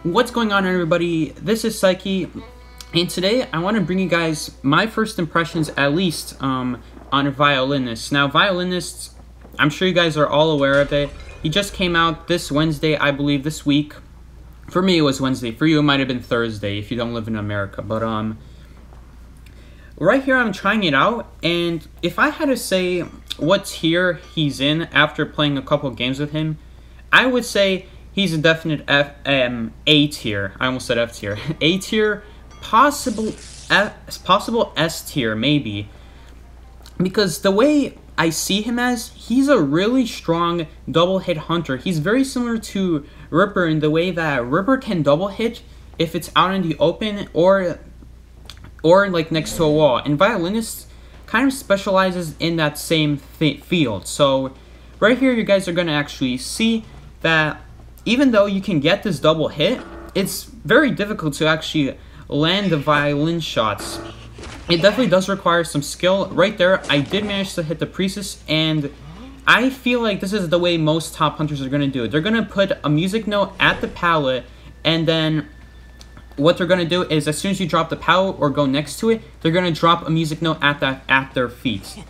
What's going on, everybody? This is Psyche, and today I want to bring you guys my first impressions, at least, on Violinist. Now, Violinist, I'm sure you guys are all aware of it. He just came out this Wednesday, I believe, this week. For me, it was Wednesday. For you, it might have been Thursday if you don't live in America. But, right here, I'm trying it out, and if I had to say what tier he's in after playing a couple games with him, I would say he's a definite A tier. I almost said F tier. A tier, possible S tier, maybe. Because the way I see him as, he's a really strong double hit hunter. He's very similar to Ripper in the way that Ripper can double hit if it's out in the open or like next to a wall. And Violinist kind of specializes in that same field. So right here, you guys are going to actually see that even though you can get this double hit, it's very difficult to actually land the violin shots. It definitely does require some skill. Right there, I did manage to hit the Priestess, and I feel like this is the way most top hunters are going to do it. They're going to put a music note at the palette, and then what they're going to do is as soon as you drop the palette or go next to it, they're going to drop a music note at their feet.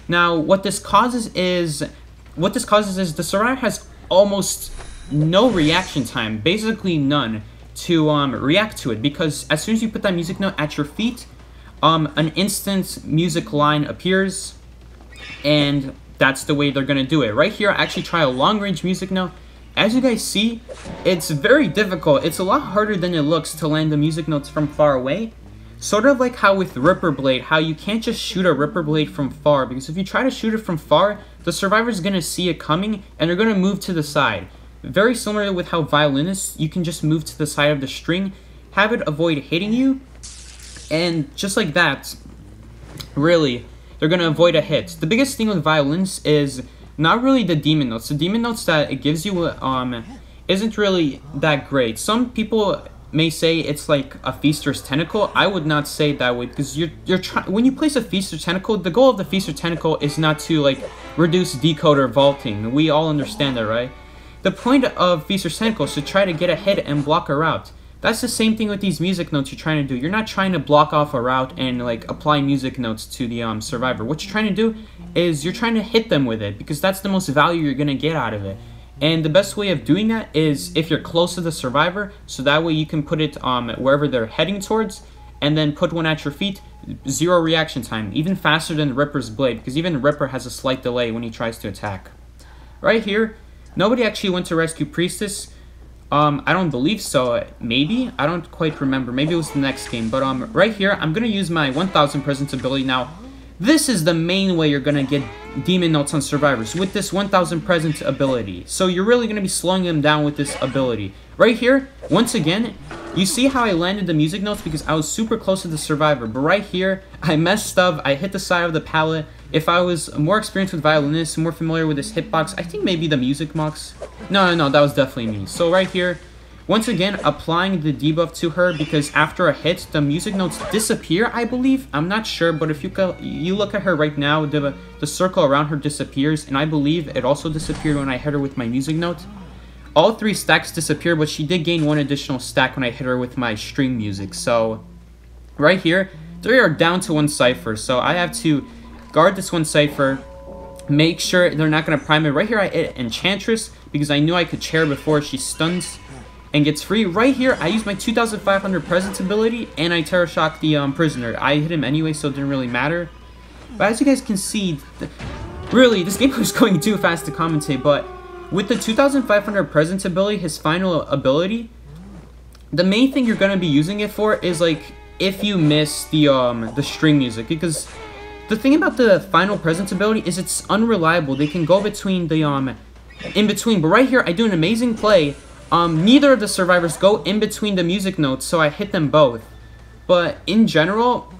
Now, what this causes is the survivor has almost no reaction time, basically none, to react to it, because as soon as you put that music note at your feet, an instant music line appears, and that's the way they're gonna do it. Right here, I actually try a long-range music note. As you guys see, it's very difficult. It's a lot harder than it looks to land the music notes from far away. Sort of like how with Ripper Blade, how you can't just shoot a Ripper Blade from far, because if you try to shoot it from far, the survivor's gonna see it coming, and they're gonna move to the side. Very similar with how Violinist, you can just move to the side of the string, have it avoid hitting you, and just like that, really, they're going to avoid a hit. The biggest thing with Violins is not really the demon notes. The demon notes that it gives you isn't really that great. Some people may say it's like a Feaster's Tentacle. I would not say it that way, because when you place a Feaster's Tentacle, the goal of the Feaster's Tentacle is not to like reduce decode or vaulting. We all understand that, right? The point of Feaster's Tentacle is to try to get a hit and block a route. That's the same thing with these music notes you're trying to do. You're not trying to block off a route and like apply music notes to the survivor. What you're trying to do is you're trying to hit them with it, because that's the most value you're going to get out of it. And the best way of doing that is if you're close to the survivor, so that way you can put it wherever they're heading towards, and then put one at your feet. 0 reaction time, even faster than Ripper's Blade, because even Ripper has a slight delay when he tries to attack. Right here, nobody actually went to rescue Priestess. I don't believe so. Maybe? I don't quite remember. Maybe it was the next game. But right here, I'm going to use my 1000 presence ability. Now, this is the main way you're going to get demon notes on survivors, with this 1000 presence ability. So you're really going to be slowing them down with this ability. Right here, once again, you see how I landed the music notes because I was super close to the survivor. But right here, I messed up. I hit the side of the palette. If I was more experienced with Violinist, more familiar with this hitbox, I think maybe the music box. No, that was definitely me. So right here, once again, applying the debuff to her, because after a hit, the music notes disappear, I believe. I'm not sure, but if you look at her right now, the circle around her disappears, and I believe it also disappeared when I hit her with my music note. All 3 stacks disappear, but she did gain 1 additional stack when I hit her with my string music. So right here, they are down to 1 cipher, so I have to guard this 1 cipher, make sure they're not going to prime it. Right here, I hit Enchantress, because I knew I could chair before she stuns and gets free. Right here, I use my 2500 presence ability, and I Terror Shock the prisoner. I hit him anyway, so it didn't really matter. But as you guys can see, really, this game was going too fast to commentate, but with the 2500 presence ability, his final ability, the main thing you're going to be using it for is like if you miss the string music, because the thing about the final presence ability is it's unreliable. They can go between the in between, but right here I do an amazing play. Neither of the survivors go in between the music notes, so I hit them both. But in general,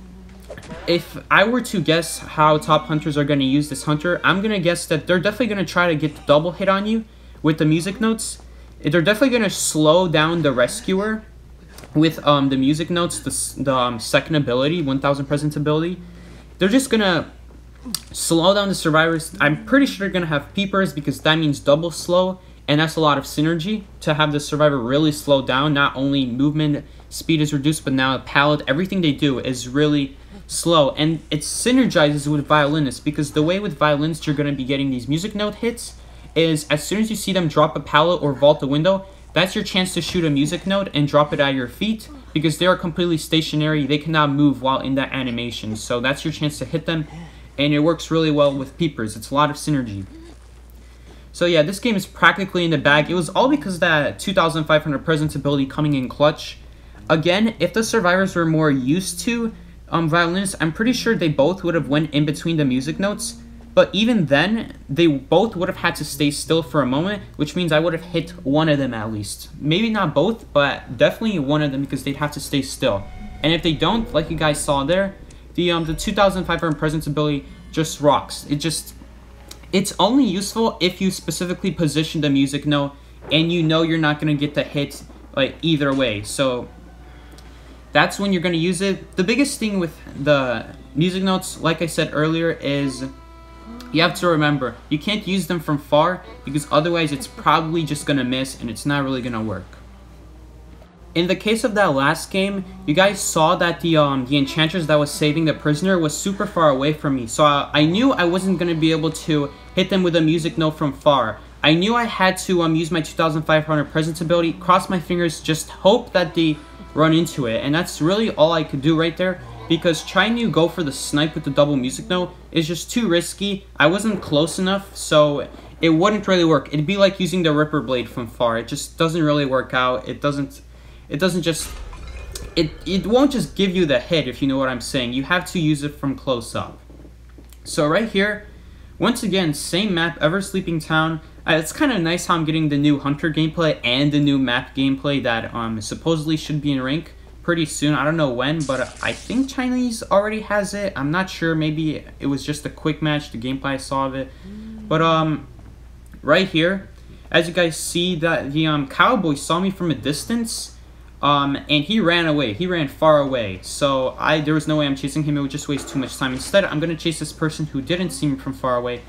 if I were to guess how top hunters are going to use this hunter, I'm going to guess that they're definitely going to try to get the double hit on you with the music notes. They're definitely going to slow down the rescuer with the music notes, the second ability, 1000 presence ability. They're just going to slow down the survivors. I'm pretty sure they're going to have peepers, because that means double slow. and that's a lot of synergy to have the survivor really slow down. Not only movement speed is reduced, but now palette, everything they do is really slow, and it synergizes with Violinist, because the way with Violinist you're going to be getting these music note hits is as soon as you see them drop a pallet or vault a window, that's your chance to shoot a music note and drop it at your feet, because they are completely stationary. They cannot move while in that animation, so that's your chance to hit them, and it works really well with peepers. It's a lot of synergy. So yeah, this game is practically in the bag. It was all because of that 2,500 presence ability coming in clutch. Again, if the survivors were more used to Violinist, I'm pretty sure they both would have went in between the music notes, but even then, they both would have had to stay still for a moment, which means I would have hit one of them at least. Maybe not both, but definitely one of them, because they'd have to stay still. And if they don't, like you guys saw there, the 2,500 presence ability just rocks. It's only useful if you specifically position the music note and you know you're not going to get the hit like either way. So that's when you're going to use it. The biggest thing with the music notes, like I said earlier, is you have to remember you can't use them from far, because otherwise it's probably just going to miss and it's not really going to work. In the case of that last game, you guys saw that the enchantress that was saving the prisoner was super far away from me, so I knew I wasn't going to be able to hit them with a music note from far. I knew I had to use my 2,500 presence ability, cross my fingers, just hope that they run into it, and that's really all I could do right there, because trying to go for the snipe with the double music note is just too risky. I wasn't close enough, so it wouldn't really work. It'd be like using the Ripper Blade from far. It just doesn't really work out. It won't just give you the hit, if you know what I'm saying. You have to use it from close up. So right here, once again, same map, Ever Sleeping Town. It's kind of nice how I'm getting the new Hunter gameplay and the new map gameplay that supposedly should be in rank pretty soon. I don't know when, but I think Chinese already has it. I'm not sure. Maybe it was just a quick match, the gameplay I saw of it. But right here, as you guys see, that the cowboy saw me from a distance, and he ran away. He ran far away. So there was no way I'm chasing him. It would just waste too much time. Instead, I'm gonna chase this person who didn't see me from far away.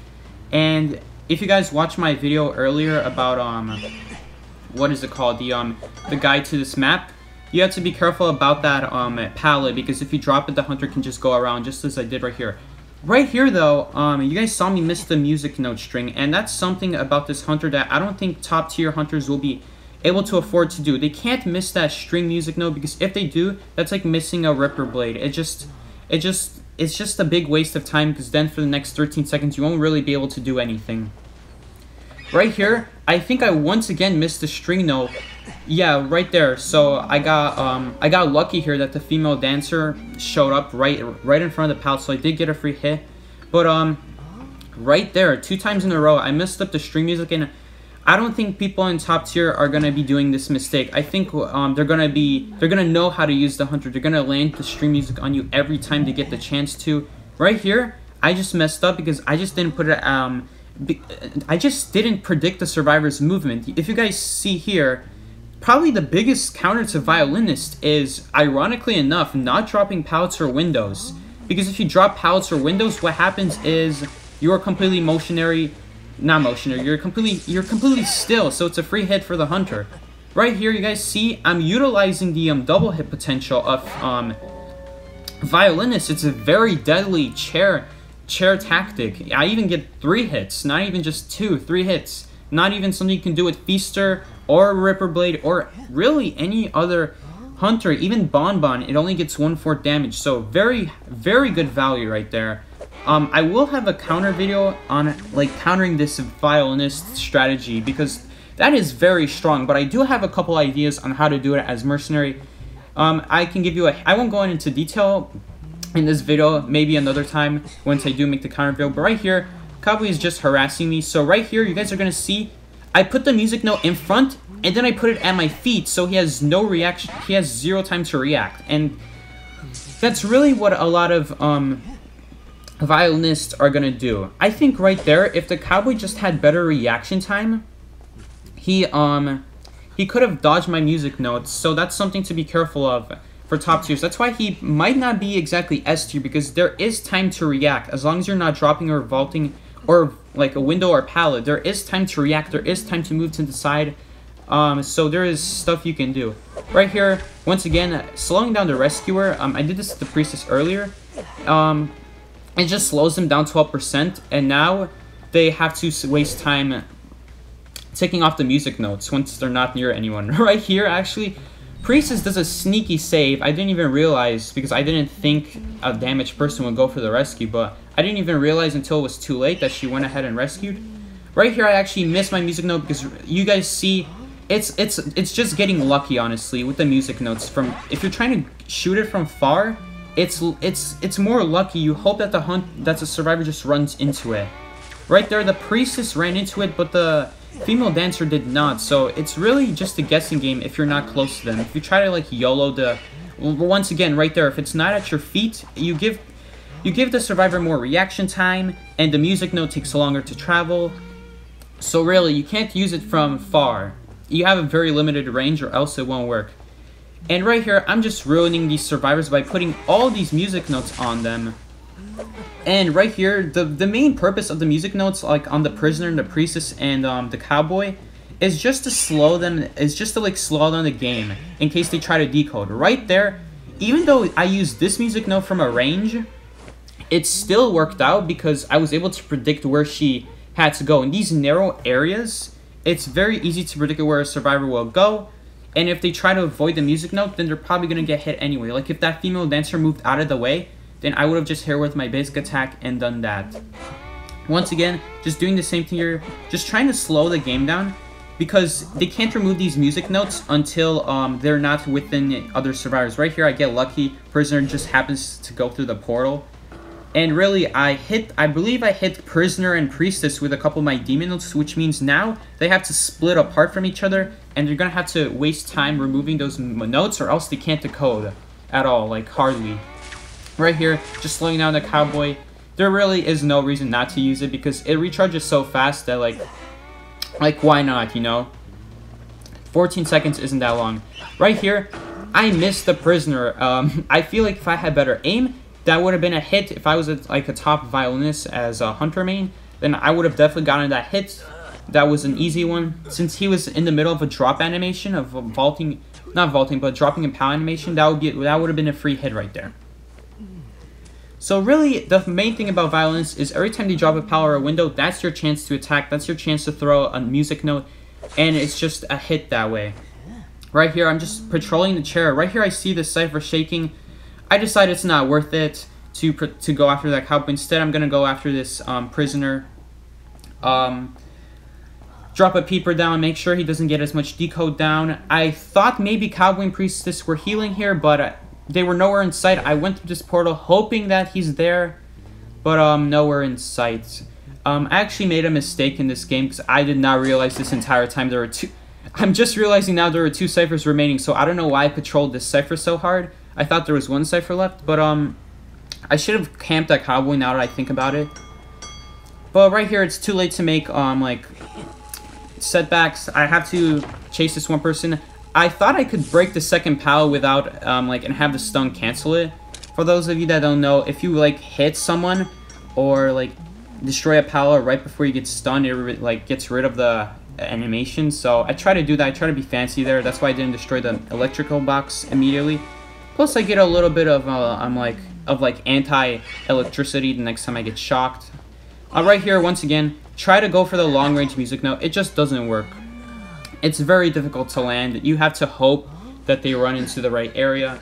And if you guys watched my video earlier about what is it called, the guide to this map, you have to be careful about that pallet, because if you drop it, the hunter can just go around, just as I did right here. Right here, though, you guys saw me miss the music note string, and that's something about this hunter that I don't think top tier hunters will be able to afford to do. They can't miss that string music note, because if they do, that's like missing a Ripper Blade. It's just a big waste of time, because then for the next 13 seconds, you won't really be able to do anything. Right here, I think I once again missed the string note. Yeah, right there. So I got lucky here that the female dancer showed up right in front of the pallet, so I did get a free hit. But right there, 2 times in a row, I messed up the string music, and I don't think people in top tier are gonna be doing this mistake. I think they're gonna know how to use the hunter. They're gonna land the string music on you every time they get the chance to. Right here, I just messed up because I just didn't put it. I just didn't predict the survivor's movement. If you guys see here, probably the biggest counter to Violinist is, ironically enough, not dropping pallets or windows. Because if you drop pallets or windows, what happens is you're completely you're completely still, so it's a free hit for the hunter. Right here, you guys see, I'm utilizing the double hit potential of Violinist. It's a very deadly chair tactic. I even get 3 hits, not even just 2, 3 hits. Not even something you can do with Feaster or Ripper Blade or really any other hunter. Even Bonbon, it only gets 1/4 damage. So very, very good value right there. I will have a counter video on like countering this Violinist strategy, because that is very strong. But I do have a couple ideas on how to do it as mercenary. I can give you I won't go into detail in this video, maybe another time once I do make the counter video. But right here, Cowboy is just harassing me. So right here, you guys are gonna see I put the music note in front and then I put it at my feet, so he has no reaction. He has 0 time to react, and that's really what a lot of Violinists are gonna do. I think right there, if the Cowboy just had better reaction time, he could have dodged my music notes. So that's something to be careful of for top tiers. That's why he might not be exactly S tier, because there is time to react. As long as you're not dropping or vaulting or like a window or pallet, there is time to react, there is time to move to the side. So there is stuff you can do. Right here, once again, slowing down the rescuer. I did this to the priestess earlier. It just slows them down 12%, and now they have to waste time taking off the music notes once they're not near anyone. Right here, actually, priestess does a sneaky save. I didn't even realize, because I didn't think a damaged person would go for the rescue, but I didn't even realize until it was too late that she went ahead and rescued. Right here, I actually missed my music note because you guys see, it's just getting lucky, honestly, with the music notes. From if you're trying to shoot it from far, it's more lucky. You hope that the survivor just runs into it. Right there, the priestess ran into it, but the female dancer did not. So it's really just a guessing game if you're not close to them. If you try to like YOLO once again, right there, if it's not at your feet, you give the survivor more reaction time, and the music note takes longer to travel. So really, you can't use it from far. You have a very limited range, or else it won't work. And right here, I'm just ruining these survivors by putting all these music notes on them. And right here, the main purpose of the music notes, like on the prisoner and the priestess and the cowboy, is just to slow them. Is just to like slow down the game in case they try to decode. Right there, even though I used this music note from a range, it still worked out because I was able to predict where she had to go. In these narrow areas, it's very easy to predict where a survivor will go. And if they try to avoid the music note, then they're probably going to get hit anyway. Like if that female dancer moved out of the way, then I would have just hit her with my basic attack and done that. Once again, just doing the same thing here, just trying to slow the game down, because they can't remove these music notes until they're not within other survivors. Right here, I get lucky. Prisoner just happens to go through the portal. And really, I believe I hit prisoner and priestess with a couple of my demon notes, which means now they have to split apart from each other, and they're gonna have to waste time removing those notes, or else they can't decode at all, like hardly. Right here, just slowing down the cowboy. There really is no reason not to use it because it recharges so fast that like why not, you know? 14 seconds isn't that long. Right here, I missed the prisoner. I feel like if I had better aim, that would have been a hit. If I was like a top violinist as a hunter main, then I would have definitely gotten that hit. That was an easy one. Since he was in the middle of a drop animation of a vaulting, not vaulting, but dropping a POW animation, that would have been a free hit right there. So really, the main thing about violinists is every time they drop a POW or a window, that's your chance to attack. That's your chance to throw a music note, and it's just a hit that way. Right here, I'm just patrolling the chair. Right here, I see the cipher shaking. I decide it's not worth it to go after that cowboy. Instead, I'm gonna go after this prisoner. Drop a peeper down, make sure he doesn't get as much decode down. I thought maybe cowboy and priestess were healing here, but they were nowhere in sight. I went through this portal hoping that he's there, but nowhere in sight. I actually made a mistake in this game because I did not realize this entire time there were two. I'm just realizing now there were 2 ciphers remaining, so I don't know why I patrolled this cipher so hard. I thought there was 1 cipher left, but I should have camped that cowboy now that I think about it. But right here, it's too late to make like setbacks. I have to chase this one person. I thought I could break the second POW without and have the stun cancel it. For those of you that don't know, if you like hit someone or like destroy a POW right before you get stunned, it like gets rid of the animation. So I try to do that. I try to be fancy there. That's why I didn't destroy the electrical box immediately. Plus, I get a little bit of anti-electricity the next time I get shocked. Right here, once again, try to go for the long-range music note. It just doesn't work. It's very difficult to land. You have to hope that they run into the right area,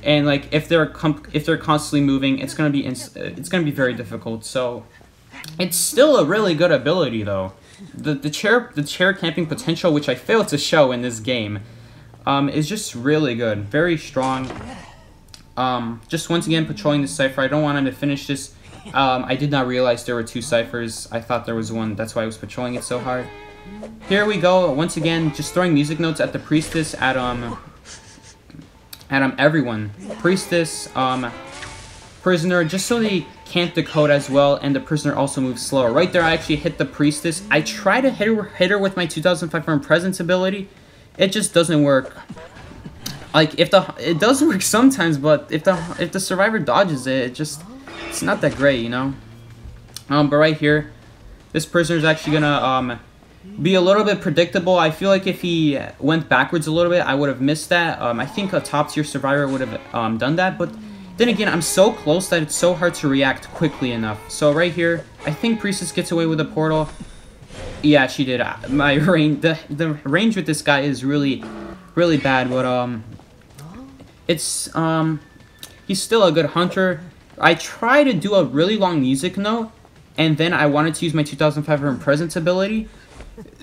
and like if they're constantly moving, it's gonna be very difficult. So it's still a really good ability though. The chair camping potential, which I failed to show in this game, is just really good, very strong. Just once again patrolling the cipher. I don't want him to finish this. I did not realize there were 2 ciphers. I thought there was 1. That's why I was patrolling it so hard. Here we go. Once again, just throwing music notes at the priestess, at everyone. Priestess, prisoner, just so they can't decode as well, and the prisoner also moves slower. Right there, I actually hit the priestess. I try to hit her with my 2500 presence ability. It just doesn't work. Like it does work sometimes, but if the survivor dodges it, it's not that great, you know. But right here, This prisoner is actually gonna be a little bit predictable. I feel like if he went backwards a little bit, I would have missed that. I think a top tier survivor would have done that, but then again, I'm so close that it's so hard to react quickly enough. So right here, I think Priestess gets away with the portal. Yeah, she did. My range, the range with this guy is really bad, but it's he's still a good hunter. I try to do a really long music note, and then I wanted to use my 2500 presence ability.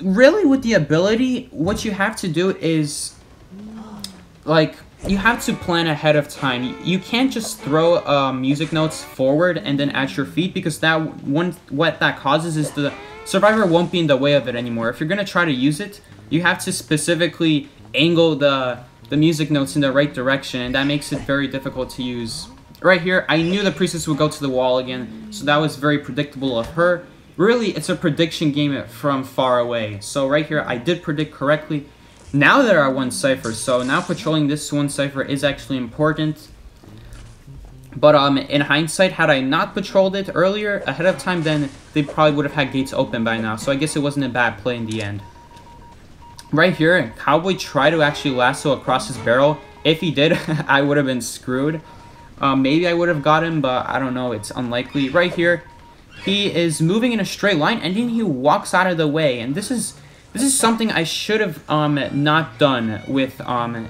Really, with the ability, what you have to do is, like, you have to plan ahead of time. You can't just throw music notes forward and then at your feet, because what that causes is the survivor won't be in the way of it anymore. If you're going to try to use it, you have to specifically angle the music notes in the right direction, and that makes it very difficult to use. Right here, I knew the Priestess would go to the wall again, so that was very predictable of her. Really, it's a prediction game from far away. So right here, I did predict correctly. Now there are 1 cipher, so now patrolling this 1 cipher is actually important. But in hindsight, had I not patrolled it earlier, ahead of time, then they probably would have had gates open by now. So I guess it wasn't a bad play in the end. Right here, Cowboy tried to actually lasso across his barrel. If he did, I would have been screwed. Maybe I would have got him, but I don't know. It's unlikely. Right here, he is moving in a straight line, and then he walks out of the way. And this is something I should have not done with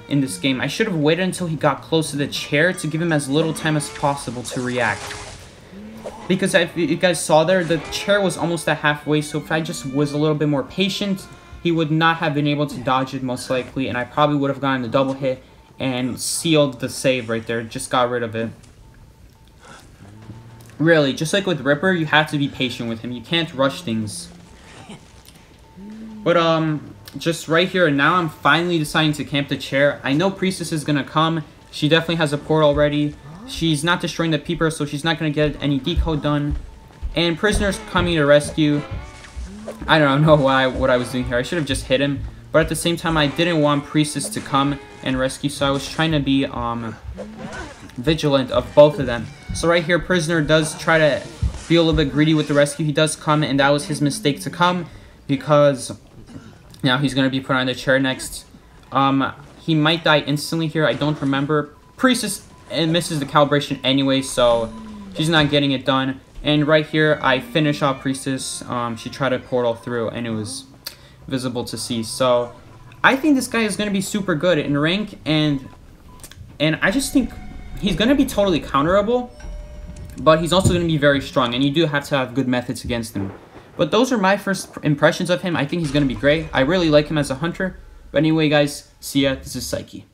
in this game. I should have waited until he got close to the chair to give him as little time as possible to react. Because if you guys saw there, the chair was almost at halfway, so if I just was a little bit more patient, he would not have been able to dodge it most likely, and I probably would have gotten the double hit and sealed the save right there. Just got rid of it. Really, just like with Ripper, you have to be patient with him. You can't rush things. But, just right here and now, I'm finally deciding to camp the chair. I know Priestess is gonna come. She definitely has a port already. She's not destroying the peeper, so she's not gonna get any decode done. And Prisoner's coming to rescue. I don't know what I was doing here. I should have just hit him. But at the same time, I didn't want Priestess to come and rescue, so I was trying to be, vigilant of both of them. So right here, Prisoner does try to be a little bit greedy with the rescue. He does come, and that was his mistake to come, because now he's going to be put on the chair next. He might die instantly here. I don't remember. Priestess misses the calibration anyway, so she's not getting it done. And right here, I finish off Priestess. She tried to portal through, and it was visible to see. So I think this guy is going to be super good in rank, and I just think he's going to be totally counterable, but he's also going to be very strong, and you do have to have good methods against him. But those are my first impressions of him. I think he's going to be great. I really like him as a hunter. But anyway, guys, see ya. This is Psyche.